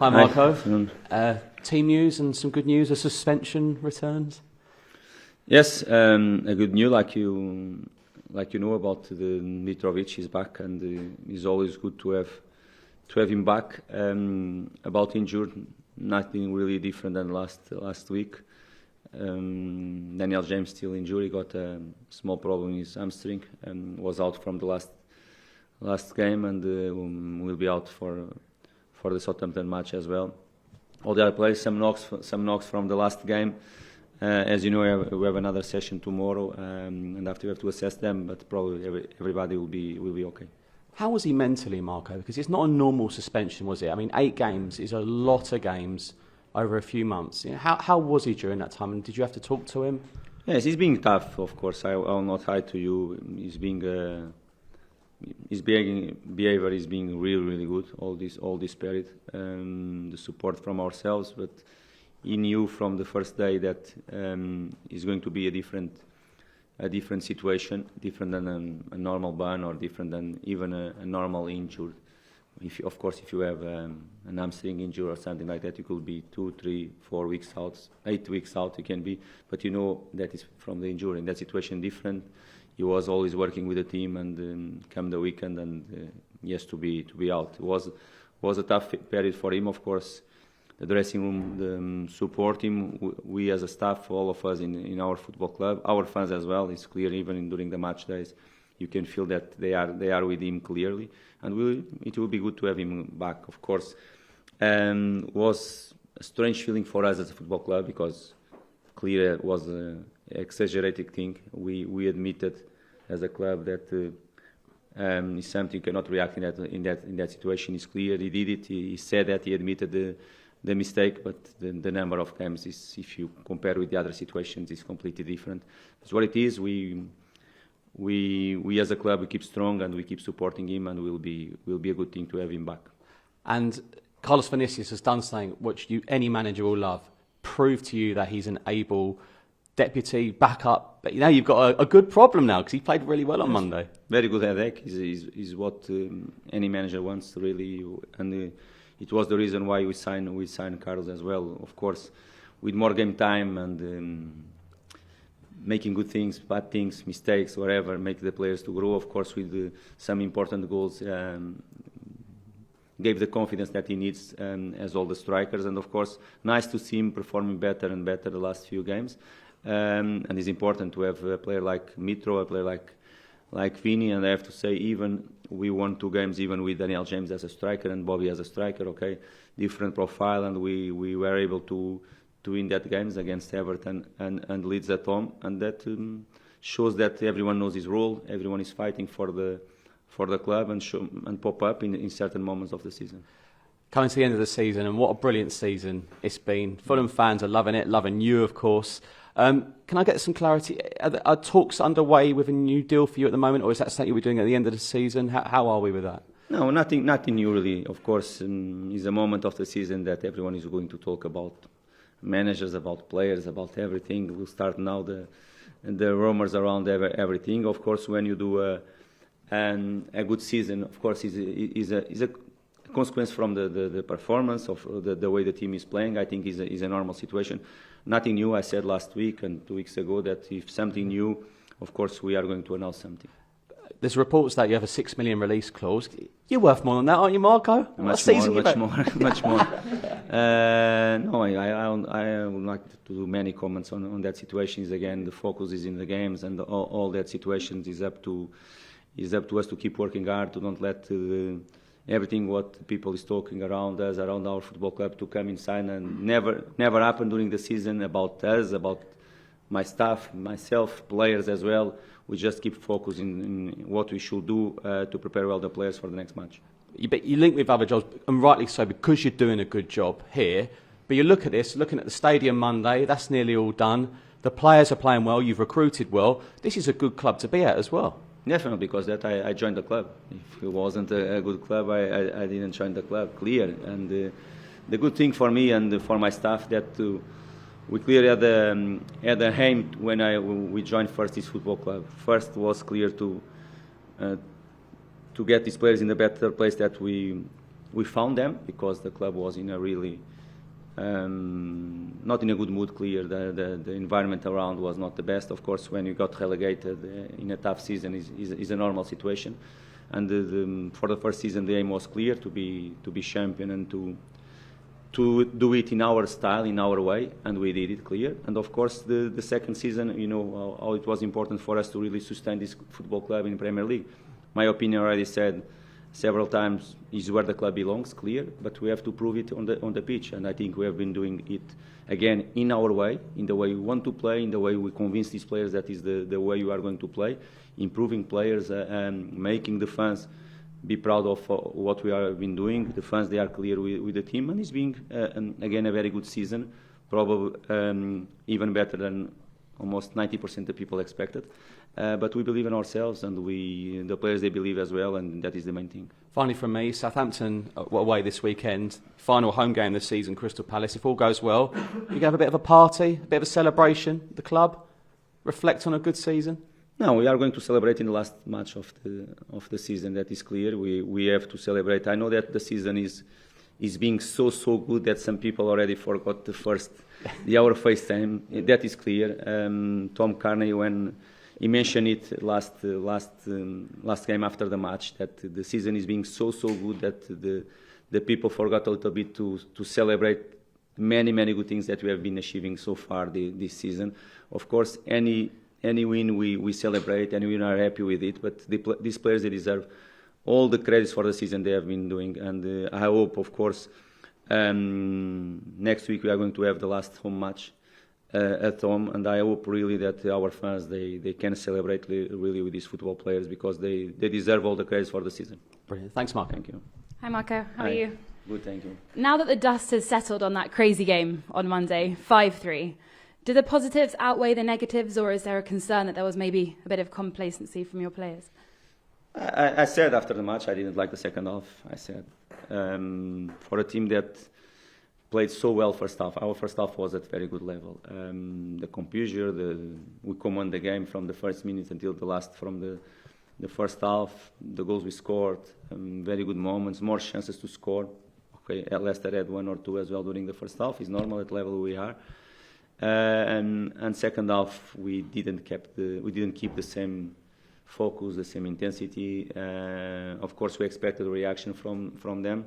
Hi, Marco. Hi. Team news and some good news. A suspension returns. Yes, a good news like you know about the Mitrović is back, and it's always good to have him back. About injured, nothing really different than last week. Daniel James still injured. He got a small problem in his hamstring and was out from the last game, and will be out for the Southampton match as well. All the other players, some knocks from the last game. As you know, we have another session tomorrow, and after we have to assess them. But probably everybody will be okay. How was he mentally, Marco? Because it's not a normal suspension, was it? I mean, 8 games is a lot of games over a few months. You know, how was he during that time, and did you have to talk to him? Yes, he's being tough, of course. I will not hide to you. His behavior is being really good. All this period, the support from ourselves, but he knew from the first day that it's going to be a different situation, different than a normal ban, or different than even a normal injury. If you have an hamstring injury or something like that, you could be 2, 3, 4 weeks out, 8 weeks out. You can be, but you know that is from the injury. In that situation, different. He was always working with the team, and come the weekend, and yes, to be out. It was a tough period for him, of course. The dressing room support him. We as a staff, all of us in our football club, our fans as well. It's clear even during the match days, you can feel that they are with him clearly, and it will be good to have him back. Of course, was a strange feeling for us as a football club, because clearly it was an exaggerated thing. We admitted as a club that is something cannot react in that situation. It's clear he did it. He said that he admitted the mistake, but the number of games is, if you compare with the other situations, is completely different. That's what it is. We as a club, we keep strong, and we keep supporting him, and will be a good thing to have him back. And Carlos Vinicius has done something which any manager will love. Proved to you that he's an able deputy, backup. But now you've got a good problem now, because he played really well on Monday. Very good headache is what any manager wants, really, and it was the reason why we signed Carlos as well. Of course, with more game time and making good things, bad things, mistakes, whatever, make the players to grow. Of course, with some important goals, gave the confidence that he needs as all the strikers. And of course, nice to see him performing better and better the last few games. And it's important to have a player like Mitro, a player like Vini, and I have to say, even we won 2 games even with Daniel James as a striker and Bobby as a striker. Okay, different profile, and we were able to win that games against Everton and Leeds at home, and that shows that everyone knows his role. Everyone is fighting for the club and pop up in certain moments of the season. Coming to the end of the season, and what a brilliant season it's been. Fulham fans are loving it, loving you, of course. Can I get some clarity? Are talks underway with a new deal for you at the moment, or is that something you'll be doing at the end of the season? How are we with that? No, nothing new really. Of course, it's a moment of the season that everyone is going to talk about managers, about players, about everything. We'll start now the rumors around everything. Of course, when you do a good season, of course, is a consequence from the performance of the way the team is playing. I think is a normal situation. Nothing new. I said last week and 2 weeks ago that if something new, of course, we are going to announce something. There's reports that you have a $6 million release clause. You're worth more than that, aren't you, Marco? Much more. No, I would like to do many comments on that situation. Again, the focus is in the games, and all that situations is up to us to keep working hard, to not let everything what people is talking around us, around our football club, to come inside, and never happen during the season about us, about my staff, myself, players as well. We just keep focusing in what we should do to prepare well the players for the next match. You link with other jobs, and rightly so, because you're doing a good job here. But you look at this, looking at the stadium Monday, that's nearly all done. The players are playing well, you've recruited well. This is a good club to be at as well. Definitely, because that I joined the club. If it wasn't a good club, I didn't join the club, clear. And the good thing for me and for my staff that we clearly had a aim when we joined first this football club. First was clear to get these players in the better place that we we found them because the club was in a really not in a good mood. Clear, the environment around was not the best. Of course, when you got relegated in a tough season is a normal situation. And for the first season, the aim was clear to be champion and to do it in our style, in our way, and we did it clear. And of course, the second season, you know how it was important for us to really sustain this football club in Premier League. My opinion, already said several times, is where the club belongs, clear, but we have to prove it on the pitch, and I think we have been doing it again in our way, in the way we want to play, in the way we convince these players that is the way you are going to play, improving players, making the fans be proud of what we have been doing. The fans, they are clear with the team, and it's been again a very good season, probably even better than almost 90% of people expected. But we believe in ourselves, and the players, they believe as well, and that is the main thing. Finally from me, Southampton away this weekend, final home game this season, Crystal Palace. If all goes well, you can have a bit of a party, a bit of a celebration, the club, reflect on a good season? No, we are going to celebrate in the last match of the season. That is clear. We have to celebrate. I know that the season is being so good that some people already forgot our FaceTime. That is clear. Tom Cairney, when he mentioned it last game after the match, that the season is being so good that the people forgot a little bit to celebrate many good things that we have been achieving so far this season. Of course, any win we celebrate, and we are happy with it. But these players, they deserve all the credits for the season they have been doing. And I hope, of course, next week we are going to have the last home match at home, and I hope really that our fans, they can celebrate really with these football players, because they deserve all the credits for the season. Brilliant. Thanks, Marco. Thank you. Hi, Marco. How are you? Good, thank you. Now that the dust has settled on that crazy game on Monday, 5-3, do the positives outweigh the negatives, or is there a concern that there was maybe a bit of complacency from your players? I said after the match I didn't like the second half. I said for a team that played so well first half, our first half was at very good level. The composure, we command the game from the first minute until the last, from the first half. The goals we scored, very good moments, more chances to score. Okay, Leicester had one or two as well during the first half. It's normal at the level we are. And second half we didn't keep the same focus, the same intensity. Of course, we expected a reaction from them,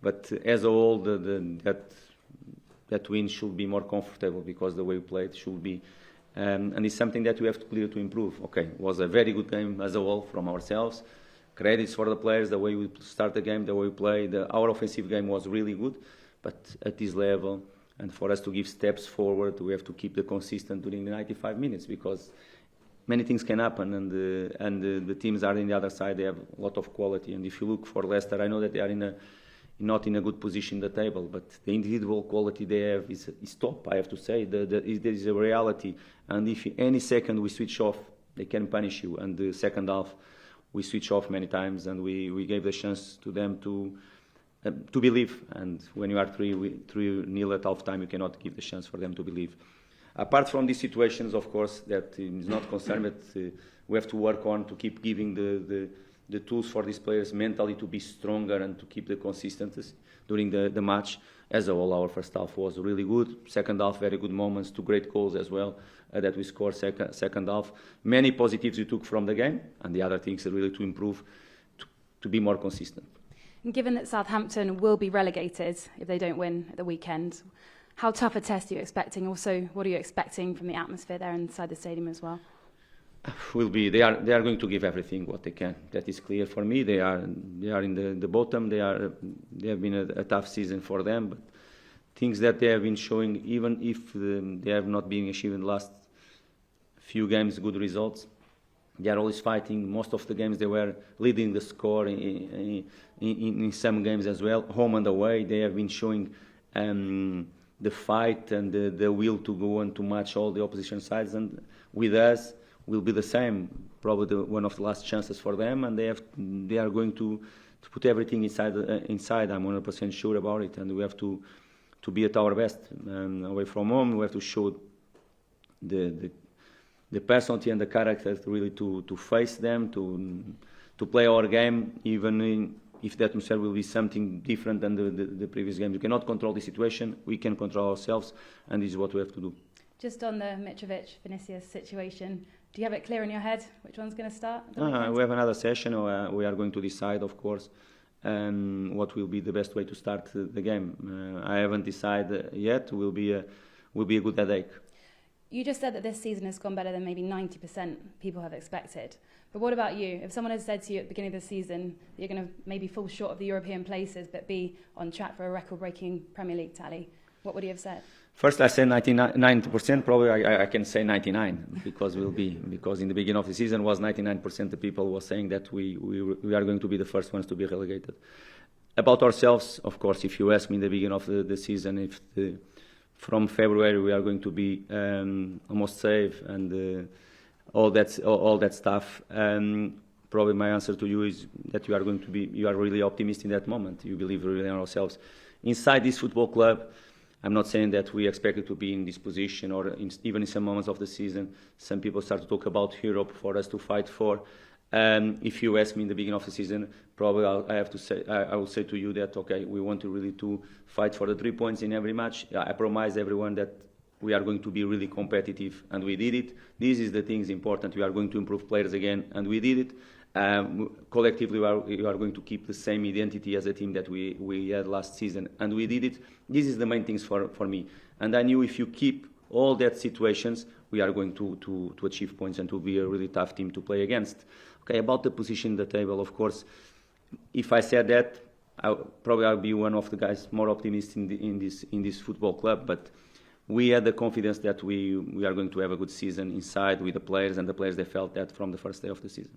but as a whole, that win should be more comfortable, because the way we played should be, and it's something that we have to clear to improve. Okay, it was a very good game as a whole from ourselves. Credits for the players, the way we start the game, the way we play. Our offensive game was really good, but at this level, and for us to give steps forward, we have to keep the consistent during the 95 minutes, because many things can happen, and the teams are in the other side. They have a lot of quality, and if you look for Leicester, I know that they are not in a good position in the table, but the individual quality they have is top, I have to say. There is a reality, and if any second we switch off, they can punish you. And the second half, we switch off many times, and we gave the chance to them to believe. And when you are 3-0 at half time, you cannot give the chance for them to believe. Apart from these situations, of course, that is not concerned, but we have to work on to keep giving the tools for these players mentally to be stronger and to keep the consistency during the match. As a whole, our first half was really good. Second half, very good moments, 2 great goals as well that we scored second half. Many positives we took from the game, and the other things are really to improve, to be more consistent. And given that Southampton will be relegated if they don't win at the weekend, how tough a test are you expecting? Also, what are you expecting from the atmosphere there inside the stadium as well? They are going to give everything what they can. That is clear for me. They are in the bottom. They have been a tough season for them, but things that they have been showing, even if they have not been achieving the last few games good results, they are always fighting. Most of the games they were leading the score in some games as well, home and away. They have been showing the fight and the will to go and to match all the opposition sides, and with us will be the same. Probably one of the last chances for them, and they are going to put everything inside. I'm 100% sure about it, and we have to be at our best. And away from home, we have to show the personality and the character really to face them, to play our game, even if the atmosphere will be something different than the previous games. We cannot control the situation, we can control ourselves, and this is what we have to do. Just on the Mitrović-Vinicius situation, do you have it clear in your head which one's going to start? We have another session. We are going to decide, of course, what will be the best way to start the game. I haven't decided yet. Will be a good headache. You just said that this season has gone better than maybe 90% people have expected. But what about you? If someone had said to you at the beginning of the season that you're going to maybe fall short of the European places but be on track for a record-breaking Premier League tally, what would you have said? First, I said 90%. Probably I can say 99 because in the beginning of the season was 99%. The people were saying that we are going to be the first ones to be relegated. About ourselves, of course, if you ask me in the beginning of the season, from February we are going to be almost safe and all that stuff. Probably my answer to you is that you are really optimistic in that moment. You believe really in ourselves. Inside this football club, I'm not saying that we expected to be in this position, or even in some moments of the season, some people start to talk about Europe for us to fight for. If you ask me in the beginning of the season, probably I will say to you that okay, we want to really fight for the 3 points in every match. I promise everyone that we are going to be really competitive, and we did it. This is the things important. We are going to improve players again, and we did it. Collectively, we are going to keep the same identity as a team that we had last season, and we did it. This is the main things for me. And I knew if you keep all that situations, we are going to achieve points and to be a really tough team to play against. Okay, about the position in the table, of course, if I said that, I'll be one of the guys more optimistic in this football club, but we had the confidence that we are going to have a good season inside with the players, and the players they felt that from the first day of the season.